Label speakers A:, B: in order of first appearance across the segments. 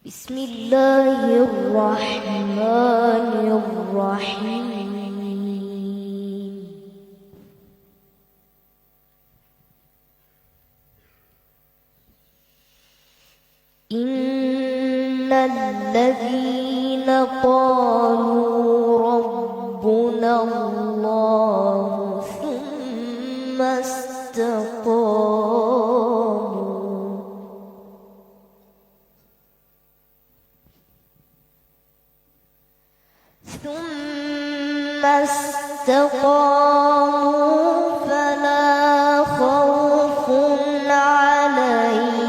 A: بسم الله الرحمن الرحيم. إن الذين قالوا ربنا الله ثم استقاموا فلا خوف عليهم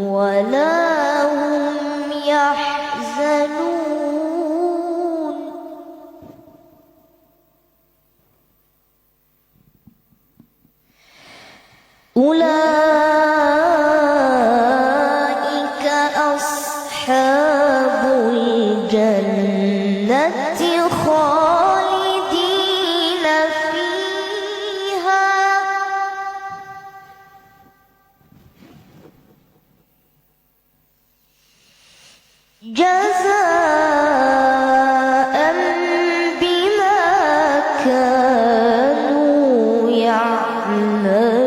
A: ولا هم يحزنون. أولئك أصحاب الجنة خالدين فيها جزاء بما كانوا يعملون.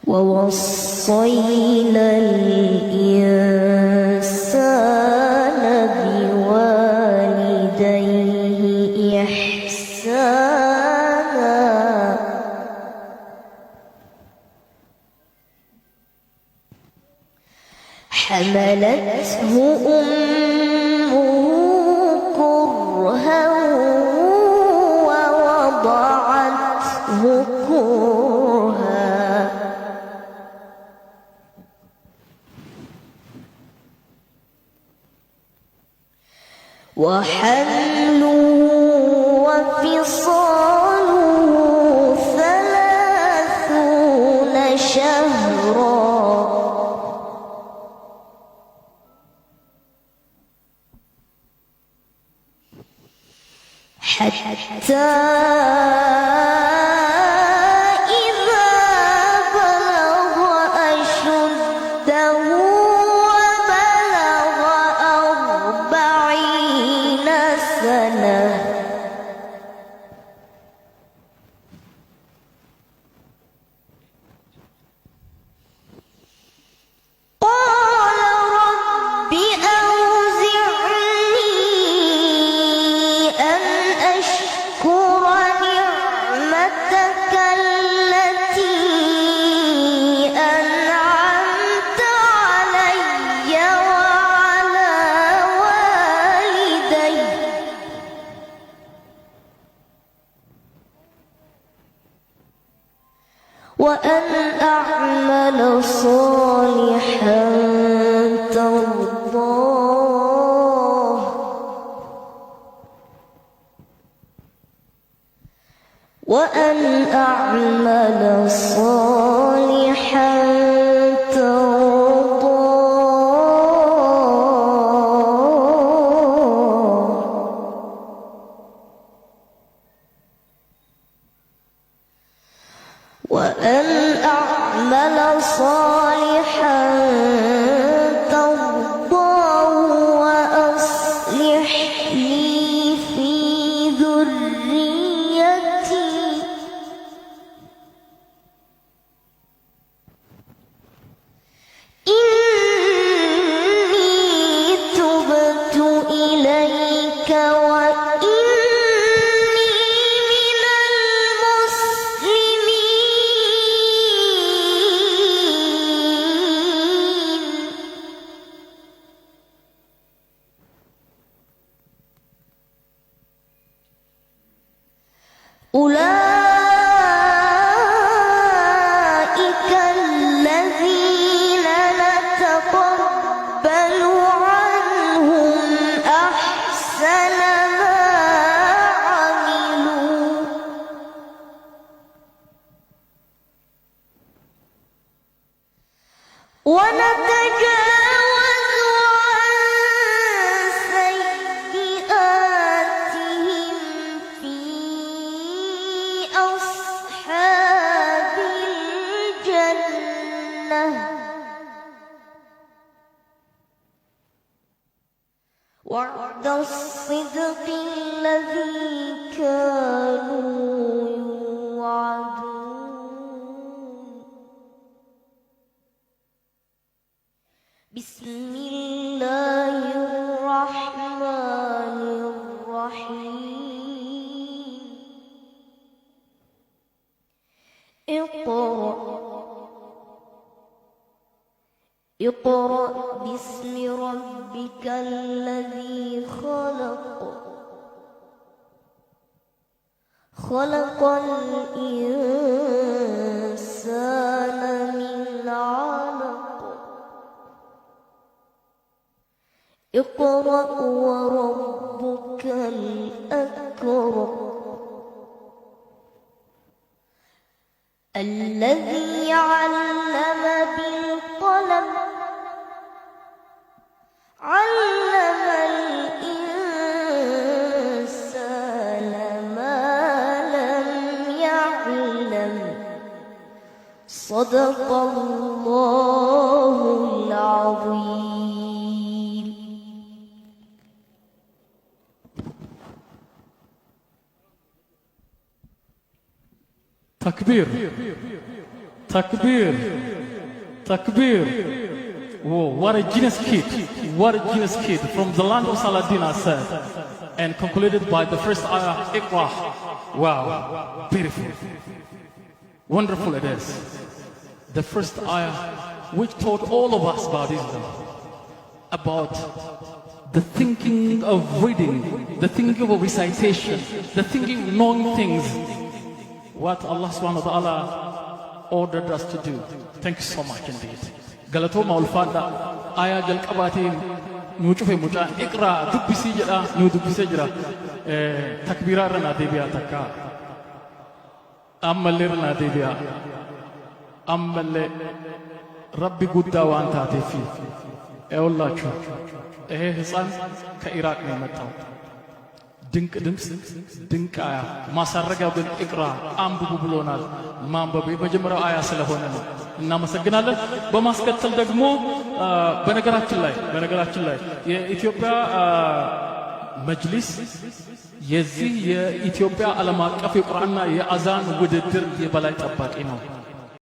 A: ووصينا الإنسان بوالديه إحسانا حملته أمه كرها ووضعته كرها وحمله وفصاله 30 شهرا حتى إذا بلغ أشده وبلغ 40 سنة قال رب أوزعني أن أشكر نعمتك التي أنعمت علي وعلى والدي وأن أعمل صالحا ترضاه وأن أعمل صالحا ترضاه وأن أعمل صالحا ترضاه وأصلح لي في ذريتي إني تبت إليك وإني من المسلمين. أولئك الذين نتقبل عنهم أحسن ما عملوا ونتجاوز عن سيئاتهم الصدق الذي كانوا يوعدون بسم الله الرحمن الرحيم اقرأ باسم ربك الذي خلق الإنسان من علق اقرأ وربك الأكرم الذي علم بالقلم علم الإنسان ما لم يعلم صدق الله العظيم.
B: Takbir, takbir, takbir. Whoa, what a genius kid. What a genius kid from the land of Saladin, I said. And concluded by the first ayah, Iqra. Wow, beautiful. Wonderful it is. The first ayah which taught all of us about Islam, about the thinking of reading, the thinking of recitation, the thinking of knowing things. What Allah subhanahu wa ta'ala ordered us to do. Thank you so much indeed. Galatoma ulfada aya jalqabatin nu cufe mucaan iqra dubbisi jedha nu dubbise jira takbira rana debiya takka ammalle rana debiya ammalle rabbi gudda waan taateefi eollachu ህፃን ከኢራቅ ነው የመጣው ድንቅ ድምፅ ድንቅ አያ ማሳረጊያው ግን ኢቅራ አንብቡ ብሎናል። ማንበብ የመጀመሪያው አያ ስለሆነ ነው። እናመሰግናለን። በማስከተል ደግሞ በነገራችን ላይ የኢትዮጵያ መጅሊስ የዚህ የኢትዮጵያ ዓለም አቀፍ የቁርአንና የአዛን ውድድር የበላይ ጠባቂ ነው።